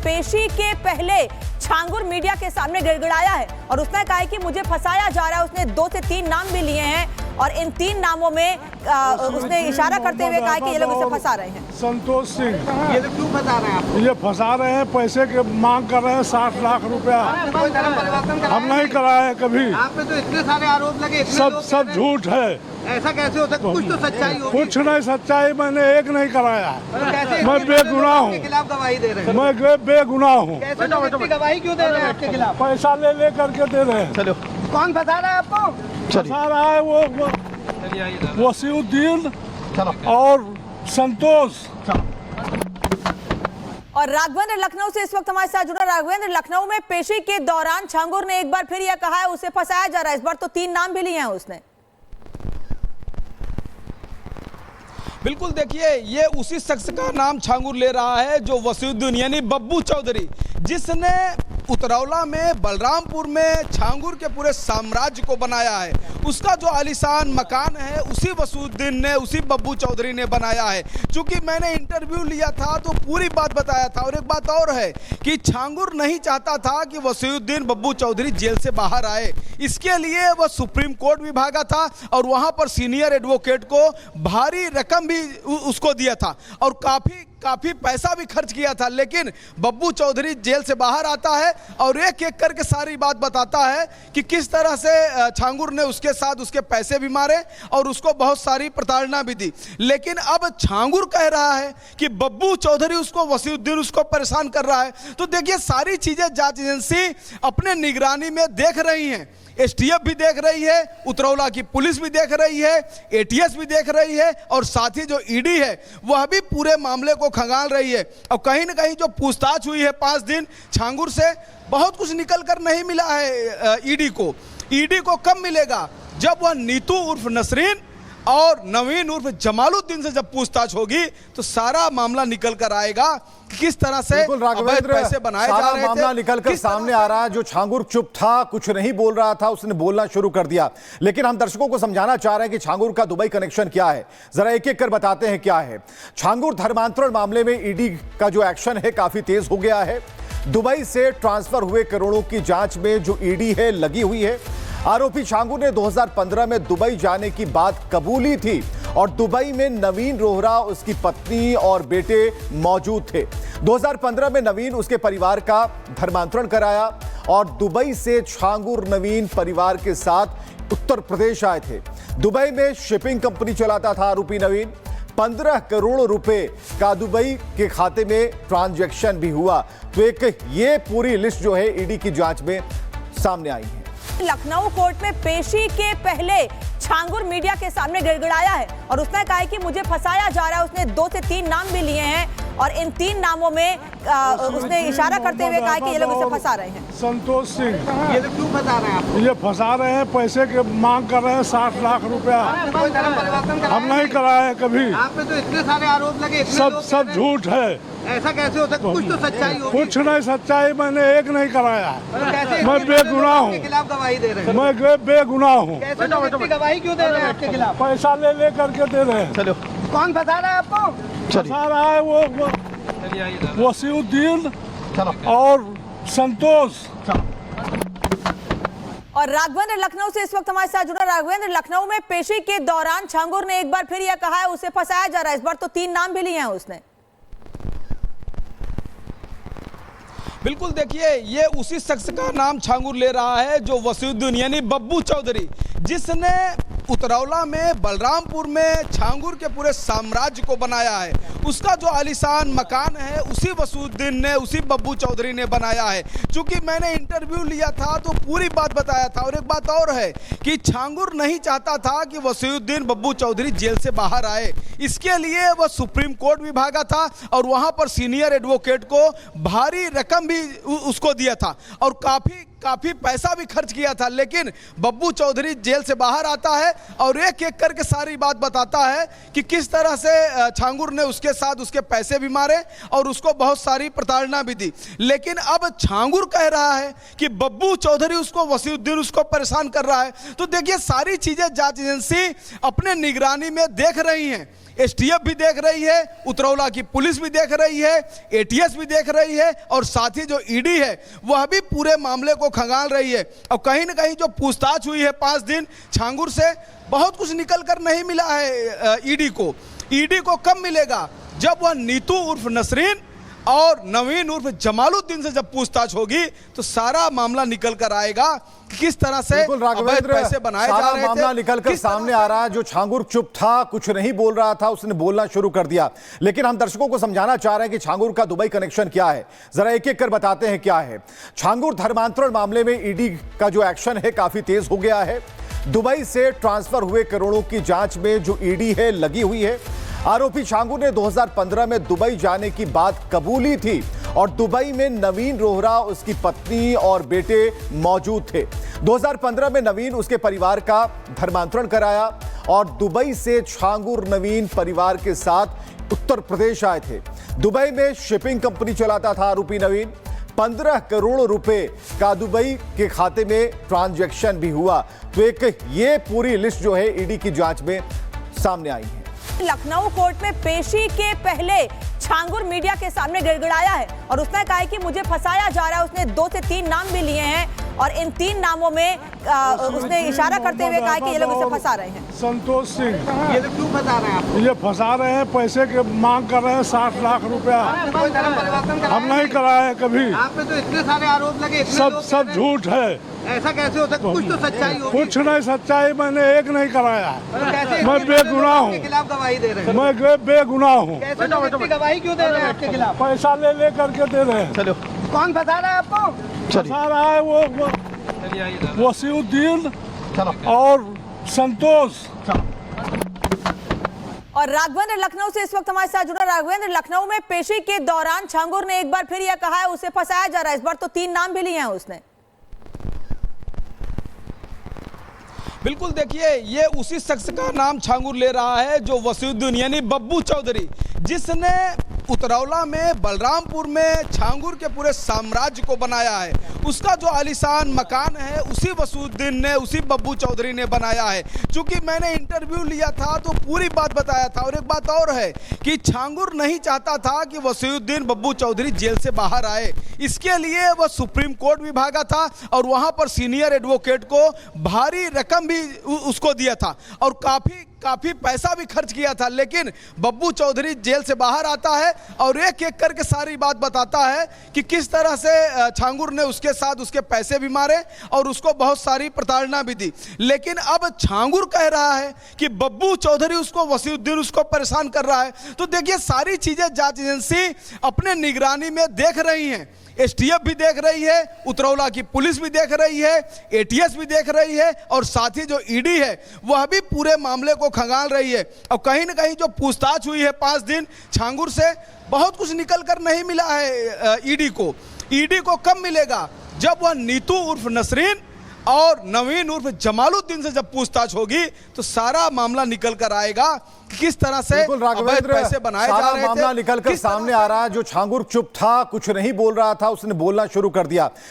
पेशी के पहले छांगुर मीडिया के सामने गिड़गिड़ाया है और उसने कहा है कि मुझे फंसाया जा रहा है। उसने 2 से 3 नाम भी लिए हैं और इन 3 नामों में उसने इशारा करते हुए कहा कि ये लोग इसे फंसा रहे हैं। संतोष सिंह, ये लोग क्यों फंसा रहे हैं आपको? ये फंसा रहे हैं, पैसे के मांग कर रहे हैं 60 लाख रुपया। कोई धर्म परिवर्तन हम नहीं कराए कभी। आप पे तो इतने सारे आरोप लगे, इतने लोग सब कह रहे झूठ है। हैं। ऐसा कैसे हो सकता? कुछ तो सच्चाई होगी। कुछ नहीं सच्चाई, मैंने एक नहीं कराया। तो कैसे मैं बेगुनाह हूँ। आपके खिलाफ गवाही दे रहे हैं? मैं बेगुनाह हूँ। कैसे लोग इतनी गवाही क्यों दे रहे हैं आपके खिलाफ? पैसा ले करके दे रहे हैं। चलो, कौन फंसा रहा है आपको? फंसा रहा है वो वसीउद्दीन और संतोष। और राघवेंद्र लखनऊ से इस वक्त हमारे साथ जुड़ा। राघवेंद्र, लखनऊ में पेशी के दौरान छांगुर ने एक बार फिर यह कहा है उसे फंसाया जा रहा है। इस बार तो 3 नाम भी लिए हैं उसने। बिल्कुल, देखिए ये उसी शख्स का नाम छांगुर ले रहा है जो वसीउद्दीन यानी बब्बू चौधरी, जिसने उतरौला में बलरामपुर में छांगुर के पूरे साम्राज्य को बनाया है। उसका जो आलीशान मकान है उसी वसीउद्दीन ने, उसी बब्बू चौधरी ने बनाया है। चूंकि मैंने इंटरव्यू लिया था तो पूरी बात बताया था। और एक बात और है कि छांगुर नहीं चाहता था कि वसीउद्दीन बब्बू चौधरी जेल से बाहर आए। इसके लिए वह सुप्रीम कोर्ट भी भागा था और वहां पर सीनियर एडवोकेट को भारी रकम भी उसको दिया था और काफी पैसा भी खर्च किया था। लेकिन बब्बू चौधरी जेल से बाहर आता है और एक एक करके सारी बात बताता है कि किस तरह से छांगुर ने उसके साथ उसके पैसे भी मारे और उसको बहुत सारी प्रताड़ना भी दी। लेकिन अब छांगुर कह रहा है कि बब्बू चौधरी उसको, वसीउद्दीन उसको परेशान कर रहा है। तो देखिए सारी चीजें जांच एजेंसी अपने निगरानी में देख रही हैं। एसटीएफ भी देख रही है, उतरौला की पुलिस भी देख रही है, एटीएस भी देख रही है और साथ ही जो ईडी है वह भी पूरे मामले को खंगाल रही है। और कहीं ना कहीं जो पूछताछ हुई है 5 दिन छांगुर से, बहुत कुछ निकल कर नहीं मिला है ईडी को। ईडी को कब मिलेगा? जब वह नीतू उर्फ नसरीन और नवीन उर्फ जमालुद्दीन से जब पूछताछ होगी तो सारा मामला निकल कर आएगा कि किस तरह से पैसे बनाए जा रहे थे। मामला निकल कर सामने आ रहा है। जो छांगुर चुप था, कुछ नहीं बोल रहा था, उसने बोलना शुरू कर दिया। लेकिन हम दर्शकों को समझाना चाह रहे हैं कि छांगुर का दुबई कनेक्शन क्या है। जरा एक एक कर बताते हैं क्या है। छांगुर धर्मांतरण मामले में ईडी का जो एक्शन है काफी तेज हो गया है। दुबई से ट्रांसफर हुए करोड़ों की जांच में जो ईडी है लगी हुई है। आरोपी छांगुर ने 2015 में दुबई जाने की बात कबूली थी और दुबई में नवीन रोहरा, उसकी पत्नी और बेटे मौजूद थे। 2015 में नवीन उसके परिवार का धर्मांतरण कराया और दुबई से छांगुर नवीन परिवार के साथ उत्तर प्रदेश आए थे। दुबई में शिपिंग कंपनी चलाता था आरोपी नवीन। 15 करोड़ रुपए का दुबई के खाते में ट्रांजैक्शन भी हुआ। तो एक ये पूरी लिस्ट जो है ईडी की जांच में सामने आई है। लखनऊ कोर्ट में पेशी के पहले छांगुर मीडिया के सामने गिड़गिड़ाया है और उसने कहा है कि मुझे फंसाया जा रहा है। उसने 2 से 3 नाम भी लिए हैं और इन 3 नामों में उसने इशारा करते हुए कहा कि ये लोग इसे फंसा रहे हैं। संतोष सिंह, ये लोग क्यों फंसा रहे हैं आपको? ये फंसा रहे हैं, पैसे के मांग कर रहे हैं 60 लाख रुपया। कोई धर्म परिवर्तन हम नहीं कराए कभी। आप पे तो इतने सारे आरोप लगे, इतने लोग कह सब रहे हैं। झूठ है। ऐसा कैसे हो सकता? कुछ तो सच्चाई होगी। कुछ नहीं सच्चाई, मैंने एक नहीं कराया। तो कैसे मैं बेगुनाह हूँ। आपके खिलाफ गवाही दे रहे हैं? मैं बेगुनाह हूँ। कैसे लोग इतनी गवाही क्यों दे रहे हैं आपके खिलाफ? पैसा ले करके दे रहे हैं। चलो, कौन फंसा रहा है आपको? फंसा रहा है वो वसीउद्दीन और संतोष। और राघवेंद्र लखनऊ से इस वक्त हमारे साथ जुड़ा। राघवेंद्र, लखनऊ में पेशी के दौरान छांगुर ने एक बार फिर यह कहा है उसे फंसाया जा रहा है। इस बार तो 3 नाम भी लिए हैं उसने। बिल्कुल, देखिए ये उसी शख्स का नाम छांगुर ले रहा है जो वसीउद्दीन यानी बब्बू चौधरी, जिसने उतरौला में बलरामपुर में छांगुर के पूरे साम्राज्य को बनाया है। उसका जो आलीशान मकान है उसी वसीउद्दीन ने, उसी बब्बू चौधरी ने बनाया है। चूंकि मैंने इंटरव्यू लिया था तो पूरी बात बताया था। और एक बात और है कि छांगुर नहीं चाहता था कि वसीउद्दीन बब्बू चौधरी जेल से बाहर आए। इसके लिए वह सुप्रीम कोर्ट भी भागा था और वहां पर सीनियर एडवोकेट को भारी रकम भी उसको दिया था और काफी पैसा भी खर्च किया था। लेकिन बब्बू चौधरी जेल से बाहर आता है और एक एक करके सारी बात बताता है कि किस तरह से छांगुर ने उसके साथ उसके पैसे भी मारे और उसको बहुत सारी प्रताड़ना भी दी। लेकिन अब छांगुर कह रहा है कि बब्बू चौधरी उसको, वसीउद्दीन उसको परेशान कर रहा है। तो देखिए सारी चीजें जांच एजेंसी अपने निगरानी में देख रही हैं। एसटीएफ भी देख रही है, उतरौला की पुलिस भी देख रही है, एटीएस भी देख रही है और साथ ही जो ईडी है वह भी पूरे मामले को खंगाल रही है। और कहीं ना कहीं जो पूछताछ हुई है 5 दिन छांगुर से, बहुत कुछ निकल कर नहीं मिला है ईडी को। ईडी को कब मिलेगा? जब वह नीतू उर्फ नसरीन और नवीन उर्फ जमालुद्दीन से जब पूछताछ होगी तो सारा मामला निकल कर आएगा कि किस तरह से अवैध पैसे बनाए जा रहे थे। मामला निकल कर सामने आ रहा है। जो छांगुर चुप था, कुछ नहीं बोल रहा था, उसने बोलना शुरू कर दिया। लेकिन हम दर्शकों को समझाना चाह रहे हैं कि छांगुर का दुबई कनेक्शन क्या है, जरा एक एक कर बताते हैं क्या है। छांगुर धर्मांतरण मामले में ईडी का जो एक्शन है काफी तेज हो गया है। दुबई से ट्रांसफर हुए करोड़ों की जांच में जो ईडी है लगी हुई है। आरोपी छांगुर ने 2015 में दुबई जाने की बात कबूली थी और दुबई में नवीन रोहरा, उसकी पत्नी और बेटे मौजूद थे। 2015 में नवीन उसके परिवार का धर्मांतरण कराया और दुबई से छांगुर नवीन परिवार के साथ उत्तर प्रदेश आए थे। दुबई में शिपिंग कंपनी चलाता था आरोपी नवीन। 15 करोड़ रुपए का दुबई के खाते में ट्रांजैक्शन भी हुआ। तो एक ये पूरी लिस्ट जो है ईडी की जांच में सामने आई है। लखनऊ कोर्ट में पेशी के पहले छांगुर मीडिया के सामने गिड़गिड़ाया है और उसने कहा है कि मुझे फंसाया जा रहा है। उसने 2 से 3 नाम भी लिए हैं और इन 3 नामों में उसने इशारा करते हुए कहा कि ये लोग इसे फंसा रहे हैं। संतोष सिंह, ये लोग क्यों फंसा रहे हैं आपको? ये फंसा रहे हैं, पैसे के मांग कर रहे हैं 60 लाख रुपया। आपने कोई धर्म परिवर्तन कराया हम नहीं कराए कभी, आप पे तो इतने सारे आरोप लगे, इतने सब लोग सब कह रहे हैं। झूठ है। ऐसा कैसे हो सकता? कुछ तो सच्चाई होगी। कुछ नहीं सच्चाई, मैंने एक नहीं कराया। तो कैसे मैं बेगुनाह हूँ। आपके खिलाफ गवाही दे रहे हैं? मैं बेगुनाह हूँ। कैसे दो व्यक्ति गवाही क्यों दे रहे हैं आपके खिलाफ? पैसा ले ले करके दे रहे हैं। चलो कौन फंसा रहा है आपको? फंसा रहा है वो वसीउद्दीन और संतोष। और राघवेंद्र लखनऊ से इस वक्त हमारे साथ जुड़ा। राघवेंद्र, लखनऊ में पेशी के दौरान छांगुर ने एक बार फिर यह कहा है उसे फंसाया जा रहा है। इस बार तो 3 नाम भी लिए हैं उसने। बिल्कुल, देखिए ये उसी शख्स का नाम छांगुर ले रहा है जो वसीउद्दीन यानी बब्बू चौधरी, जिसने उतरौला में बलरामपुर में छांगुर के पूरे साम्राज्य को बनाया है। उसका जो आलीशान मकान है उसी वसीउद्दीन ने, उसी बब्बू चौधरी ने बनाया है। चूंकि मैंने इंटरव्यू लिया था तो पूरी बात बताया था। और एक बात और है कि छांगुर नहीं चाहता था कि वसीउद्दीन बब्बू चौधरी जेल से बाहर आए। इसके लिए वह सुप्रीम कोर्ट भी भागा था और वहां पर सीनियर एडवोकेट को भारी रकम भी उसको दिया था और काफी पैसा भी खर्च किया था। लेकिन बब्बू चौधरी जेल से बाहर आता है और एक एक करके सारी बात बताता है कि किस तरह से छांगुर ने उसके साथ उसके पैसे भी मारे और उसको बहुत सारी प्रताड़ना भी दी। लेकिन अब छांगुर कह रहा है कि बब्बू चौधरी उसको, वसीउद्दीन उसको परेशान कर रहा है। तो देखिए सारी चीजें जांच एजेंसी अपने निगरानी में देख रही हैं। एसटीएफ भी देख रही है, उतरौला की पुलिस भी देख रही है, एटीएस भी देख रही है और साथ ही जो ईडी है वह भी पूरे मामले को खंगाल रही है। और कहीं ना कहीं जो पूछताछ हुई है 5 दिन छांगुर से, बहुत कुछ निकल कर नहीं मिला है ईडी को। ईडी को कब मिलेगा? जब वह नीतू उर्फ नसरीन और नवीन उर्फ जमालुद्दीन से जब पूछताछ होगी तो सारा मामला निकल कर आएगा कि किस तरह से अवैध पैसे बनाए जा रहे थे। मामला निकल कर सामने आ रहा है। जो छांगुर चुप था, कुछ नहीं बोल रहा था, उसने बोलना शुरू कर दिया।